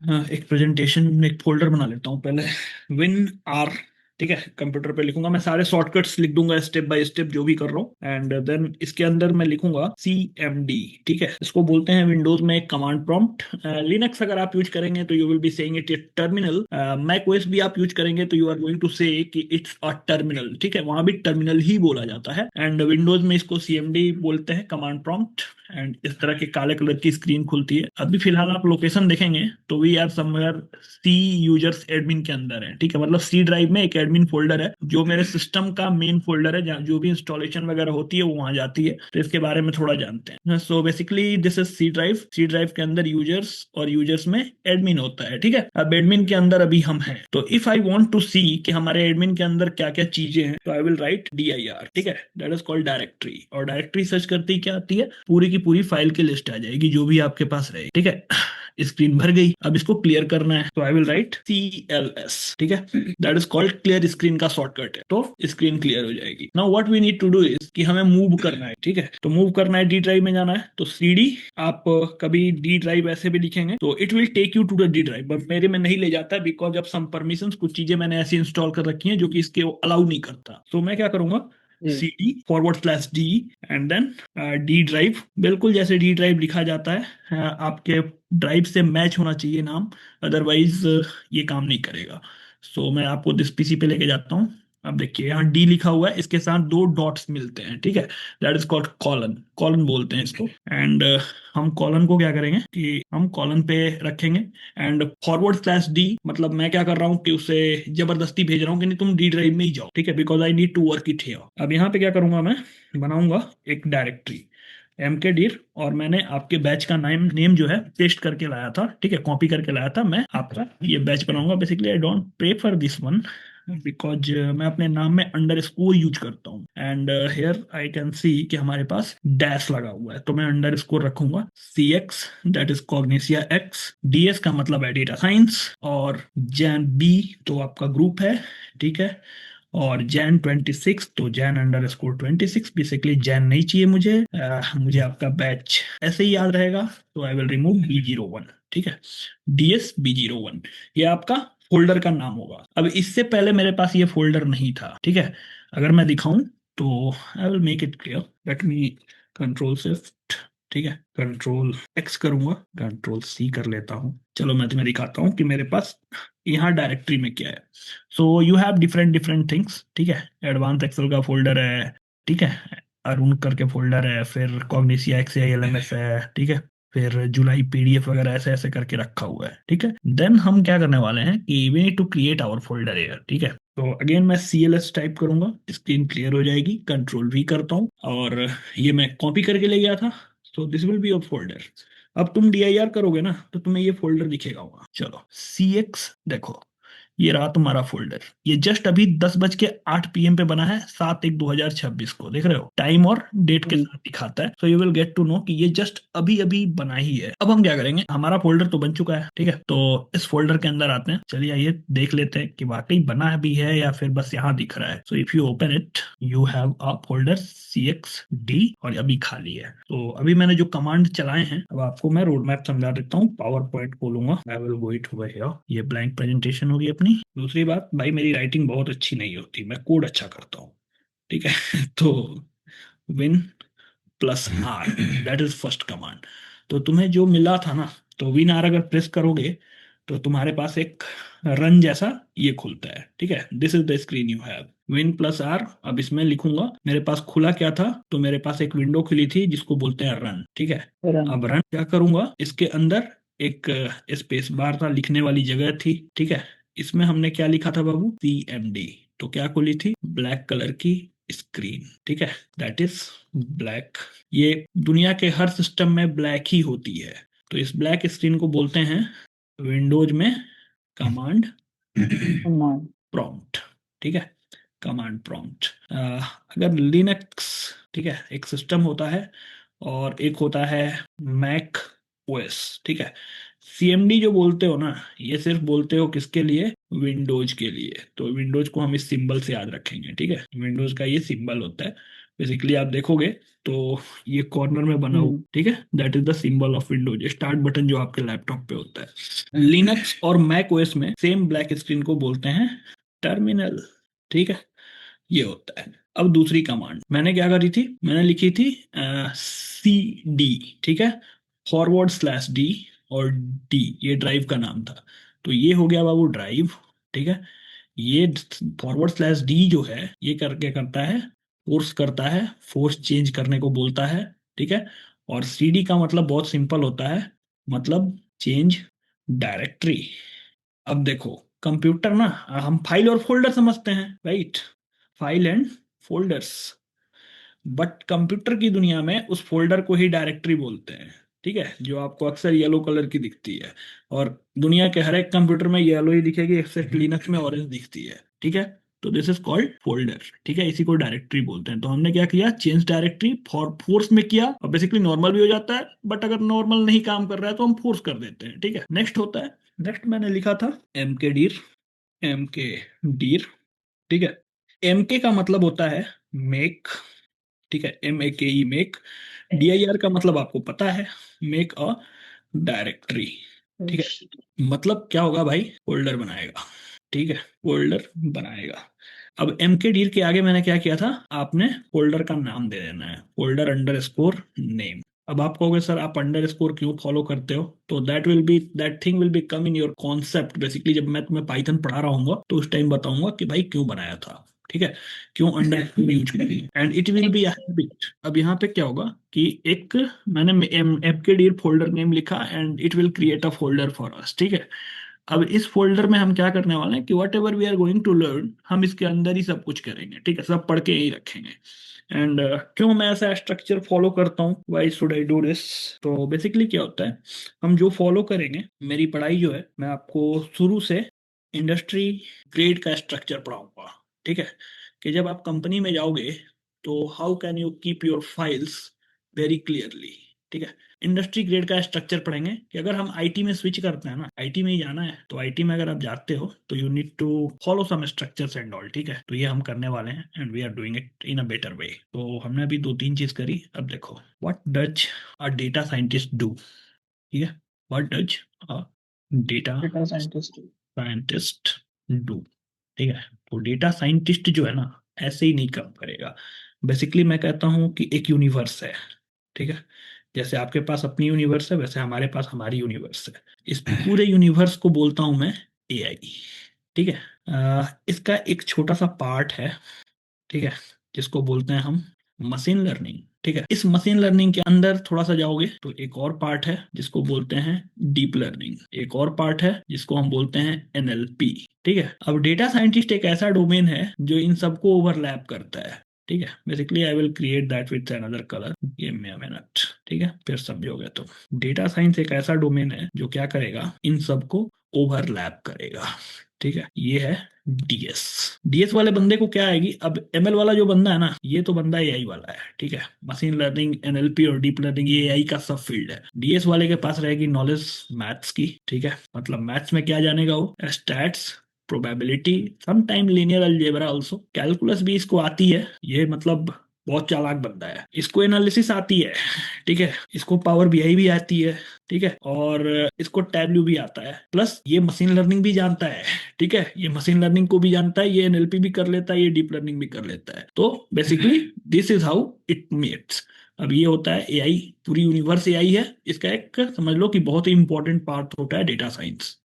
एक प्रेजेंटेशन, एक फोल्डर बना लेता हूँ पहले। विन आर, ठीक है, कंप्यूटर पे लिखूंगा मैं, सारे शॉर्टकट्स लिख दूंगा स्टेप बाय स्टेप जो भी कर रहा हूँ। एंड देन इसके अंदर मैं लिखूंगा CMD, ठीक है। इसको बोलते हैं विंडोज में कमांड प्रॉम्प्ट। लिनक्स अगर आप यूज करेंगे तो you will be saying it terminal. Mac OS भी आप यूज करेंगे तो यू आर गोइंग टू से कि इट्स अ टर्मिनल, ठीक है, वहां भी टर्मिनल ही बोला जाता है। एंड विंडोज में इसको CMD बोलते हैं, कमांड प्रॉम्प्ट। एंड इस तरह के काले कलर की स्क्रीन खुलती है। अभी फिलहाल आप लोकेशन देखेंगे तो we are somewhere C users admin के अंदर है, ठीक है। मतलब सी ड्राइव में एक एडमिन फोल्डर है जो मेरे सिस्टम का मेन फोल्डर है, जहाँ जो भी इंस्टॉलेशन वगैरह होती है वो वहां जाती है। तो इसके बारे में थोड़ा जानते हैं। So basically this is C drive. C drive के अंदर यूजर्स और यूजर्स में एडमिन होता है, ठीक है। अब एडमिन के अंदर अभी हम हैं, तो इफ आई वांट टू सी कि हमारे एडमिन के अंदर क्या क्या चीजें हैं, तो आई विल राइट dir, ठीक है। That is called directory. और डायरेक्टरी सर्च करते ही क्या आती है, पूरी की पूरी फाइल की लिस्ट आ जाएगी जो भी आपके पास रहे, ठीक है। स्क्रीन भर गई, अब इसको क्लियर करना है तो आई विल राइट CLS, ठीक है। That is called clear screen का शॉर्टकट है, तो स्क्रीन क्लियर हो जाएगी। Now what we need to do is कि हमें मूव करना है, ठीक है। तो मूव करना है, डी ड्राइव में जाना है, तो CD, आप कभी डी ड्राइव ऐसे भी लिखेंगे तो it will take you to the D drive, but मेरे में नहीं ले जाता है बिकॉज ऑफ सम परमिशंस। कुछ चीजें मैंने ऐसी इंस्टॉल कर रखी हैं जो कि इसके अलाउ नहीं करता। तो मैं क्या करूंगा, CD/D and then D drive. बिल्कुल जैसे डी ड्राइव लिखा जाता है, आपके ड्राइव से मैच होना चाहिए नाम, अदरवाइज ये काम नहीं करेगा। सो मैं आपको दिस PC पे लेके जाता हूँ। अब देखिए यहाँ D लिखा हुआ है, इसके साथ दो डॉट्स मिलते हैं, ठीक है। That is called colon, colon बोलते हैं इसको। एंड हम कॉलन को क्या करेंगे कि हम कॉलन पे रखेंगे। एंड /D, मतलब मैं क्या कर रहा हूँ कि उसे जबरदस्ती भेज रहा हूँ कि नहीं तुम डी ड्राइव में ही जाओ, ठीक है, because I need to work it here. अब यहाँ पे क्या करूंगा, मैं बनाऊंगा एक डायरेक्टरी MKDIR, और मैंने आपके बैच का नेम जो है पेस्ट करके लाया था, ठीक है, कॉपी करके लाया था। मैं आपका ये बैच बनाऊंगा। Basically I don't prefer this one because मैं अपने नाम में अंडरस्कोर यूज करता हूँ। And here I can see कि हमारे पास डैश लगा हुआ है, तो मैं अंडरस्कोर रखूंगा CX, that is Cognizia X। DS का मतलब है डेटा साइंस, और JAN-B तो आपका ग्रुप है, ठीक है। और Jan 26, तो Jan_26, बेसिकली जैन नहीं चाहिए मुझे। मुझे आपका बैच ऐसे ही याद रहेगा, तो आई विल रिमूव B01, ठीक है। DS B01, ये आपका फोल्डर का नाम होगा। अब इससे पहले मेरे पास ये फोल्डर नहीं था, ठीक है। अगर मैं दिखाऊं तो I will make it clear. Let me control shift, ठीक है, Ctrl+X करूंगा, Ctrl+C कर लेता हूँ। चलो मैं तुम्हें दिखाता हूँ कि मेरे पास यहाँ डायरेक्टरी में क्या है। So you have different different things, ठीक है। एडवांस एक्सेल का फोल्डर है, ठीक है। अरुण करके फोल्डर है, फिर कॉग्निसिया XALMS है, ठीक है। फिर जुलाई PDF वगैरह ऐसे ऐसे करके रखा हुआ है, ठीक है। देन हम क्या करने वाले हैं कि we need to create our folder here, ठीक है। तो अगेन मैं CLS टाइप करूंगा, स्क्रीन क्लियर हो जाएगी। Ctrl+V करता हूँ, और ये मैं कॉपी करके ले गया था। So this will be your folder. अब तुम DIR करोगे ना तो तुम्हें ये फोल्डर दिखेगा वहां। चलो CX देखो, ये रहा तुम्हारा फोल्डर। ये जस्ट अभी 10:08 PM पे बना है, 7/1/2026 को। देख रहे हो, टाइम और डेट के साथ दिखाता है। So you will get to know कि ये जस्ट अभी अभी बना ही है। अब हम क्या करेंगे, हमारा फोल्डर तो बन चुका है, ठीक है। तो इस फोल्डर के अंदर आते हैं। चलिए आइए देख लेते हैं कि वाकई बना भी है या फिर बस यहाँ दिख रहा है। So if you open it, you have a folder CXD, और अभी खाली है। तो अभी मैंने जो कमांड चलाए हैं, अब आपको मैं रोड मैप समझा देता हूँ। पावर पॉइंट खोलूंगा, I will go it over here. ये ब्लैंक प्रेजेंटेशन होगी अपनी। दूसरी बात भाई, मेरी राइटिंग बहुत अच्छी नहीं होती, मैं कोड अच्छा करता हूँ, ठीक है। तो Win+R, that is first command. तो तुम्हें जो मिला था ना, तो Win+R अगर प्रेस करोगे तो तुम्हारे पास एक रन जैसा ये खुलता है, ठीक है। This is the screen you have. Win+R, अब इसमें लिखूंगा, मेरे पास खुला क्या था, तो मेरे पास एक विंडो खुली थी जिसको बोलते हैं रन, ठीक है। अब रन क्या करूंगा, इसके अंदर एक स्पेस बार था, लिखने वाली जगह थी, ठीक है। इसमें हमने क्या लिखा था बाबू, CMD। तो क्या खुली थी, ब्लैक कलर की स्क्रीन, ठीक है। That is black. ये दुनिया के हर सिस्टम में ब्लैक ही होती है। तो इस ब्लैक स्क्रीन को बोलते हैं विंडोज में कमांड प्रॉम्प्ट, ठीक है, कमांड प्रॉम्प्ट। अगर लिनक्स, ठीक है, एक सिस्टम होता है और एक होता है मैक OS, ठीक है। CMD जो बोलते हो ना, ये सिर्फ बोलते हो किसके लिए, विंडोज के लिए। तो विंडोज को हम इस सिंबल से याद रखेंगे, ठीक है। विंडोज का ये सिंबल होता है, बेसिकली आप देखोगे तो ये कॉर्नर में बना हुआ, ठीक है, that is the symbol of Windows, start button जो आपके लैपटॉप पे होता है। लिनक्स और मैक ओएस में सेम ब्लैक स्क्रीन को बोलते हैं टर्मिनल, ठीक है, ये होता है। अब दूसरी कमांड मैंने क्या करी थी, मैंने लिखी थी सी डी, ठीक है, फॉरवर्ड स्लैश डी, और डी ये ड्राइव का नाम था, तो ये हो गया बाबू ड्राइव, ठीक है। ये फॉरवर्ड स्लैश डी जो है ये करके करता है, फोर्स करता है, फोर्स चेंज करने को बोलता है, ठीक है। और सीडी का मतलब बहुत सिंपल होता है, मतलब चेंज डायरेक्टरी। अब देखो कंप्यूटर ना, हम फाइल और फोल्डर समझते हैं, right, file and folders, but computer की दुनिया में उस फोल्डर को ही डायरेक्टरी बोलते हैं, ठीक है, जो आपको अक्सर येलो कलर की दिखती है, और दुनिया के हर एक कंप्यूटर में येलो ही दिखेगी, एक्सेप्ट लिनक्स में ऑरेंज दिखती है, ठीक है। तो दिस इज कॉल्ड फोल्डर, ठीक है, इसी को डायरेक्टरी बोलते हैं। तो हमने क्या किया, चेंज डायरेक्टरी फॉर फोर्स में किया, और बेसिकली नॉर्मल भी हो जाता है, बट अगर नॉर्मल नहीं काम कर रहा है तो हम फोर्स कर देते हैं, ठीक है। नेक्स्ट होता है, नेक्स्ट मैंने लिखा था एम के डीर, एम के डीर, ठीक है। एम के का मतलब होता है मेक, ठीक है, एम ए के ई मेक। डी आई आर का मतलब आपको पता है, मेक अ डायरेक्टरी, ठीक है, मतलब क्या होगा भाई, फोल्डर बनाएगा, ठीक है, फोल्डर बनाएगा। अब एम के डीर के आगे मैंने क्या किया था, आपने फोल्डर का नाम दे देना है, फोल्डर अंडर स्कोर नेम। अब आप कहोगे सर आप अंडर स्कोर क्यों फॉलो करते हो, तो that thing will be come in your concept, basically जब मैं तुम्हें पाइथन पढ़ा रहा हूँ तो उस टाइम बताऊंगा कि भाई क्यों बनाया था, ठीक है, क्यों अंडर स्कोर यूज करें, and it will be habit. अब यहाँ पे क्या होगा कि एक मैंने एम के डीर फोल्डर नेम लिखा and it will create a folder for us, ठीक है। अब इस फोल्डर में हम क्या करने वाले हैं कि whatever we are going to learn, हम इसके अंदर ही सब कुछ करेंगे, ठीक है, सब पढ़ के ही रखेंगे। एंड क्यों मैं ऐसा स्ट्रक्चर फॉलो करता हूँ, why should I do this, तो बेसिकली क्या होता है, हम जो फॉलो करेंगे, मेरी पढ़ाई जो है, मैं आपको शुरू से इंडस्ट्री ग्रेड का स्ट्रक्चर पढ़ाऊंगा, ठीक है, कि जब आप कंपनी में जाओगे तो how can you keep your files very clearly, ठीक है। इंडस्ट्री ग्रेड का स्ट्रक्चर पढ़ेंगे कि अगर हम आईटी में स्विच करते हैं ना, आईटी में ही जाना है, तो आईटी में अगर आप जाते हो तो you need to follow some structures and all, ठीक है, तो ये हम करने वाले हैं and we are doing it in a better way. तो हमने अभी दो तीन चीज करी, अब देखो what does a data scientist do, ठीक है, what does a data data scientist. Scientist do, ठीक है। तो डेटा साइंटिस्ट जो है ना, ऐसे ही नहीं काम करेगा। बेसिकली मैं कहता हूँ कि एक यूनिवर्स है, ठीक है, जैसे आपके पास अपनी यूनिवर्स है वैसे हमारे पास हमारी यूनिवर्स है। इस पूरे यूनिवर्स को बोलता हूं मैं एआई, ठीक है। इसका एक छोटा सा पार्ट है, ठीक है, जिसको बोलते हैं हम मशीन लर्निंग, ठीक है। इस मशीन लर्निंग के अंदर थोड़ा सा जाओगे तो एक और पार्ट है जिसको बोलते हैं डीप लर्निंग, एक और पार्ट है जिसको हम बोलते हैं एनएलपी, ठीक है। अब डेटा साइंटिस्ट एक ऐसा डोमेन है जो इन सबको ओवरलैप करता है, ठीक है। Basically I will create that with another colour, give me a minute, ठीक है, फिर समझोगे। तो डेटा साइंस एक ऐसा डोमेन है जो क्या करेगा, इन सबको ओवरलैप करेगा, ठीक है। ये है डीएस। डीएस वाले बंदे को क्या आएगी, अब एमएल वाला जो बंदा है ना, ये तो बंदा एआई वाला है, ठीक है, मशीन लर्निंग एनएलपी और डीप लर्निंग ये एआई का सब फील्ड है। डीएस वाले के पास रहेगी नॉलेज मैथ्स की, ठीक है, मतलब मैथ्स में क्या जानेगा वो, stats, probability, some time linear algebra also, calculus भी इसको आती है, ये मतलब बहुत चालाक बंदा है। इसको एनालिसिस आती है, ठीक है, इसको पावर बीआई भी आती है, ठीक है, और इसको टैबल्यू भी आता है, प्लस ये मशीन लर्निंग भी जानता है, ठीक है, ये मशीन लर्निंग को भी जानता है, ये एनएलपी भी कर लेता है, ये डीप लर्निंग भी कर लेता है। तो basically this is how it mates. अब ये होता है एआई, पूरी यूनिवर्स एआई है, इसका एक समझ लो कि बहुत ही इंपॉर्टेंट पार्ट होता है डेटा साइंस।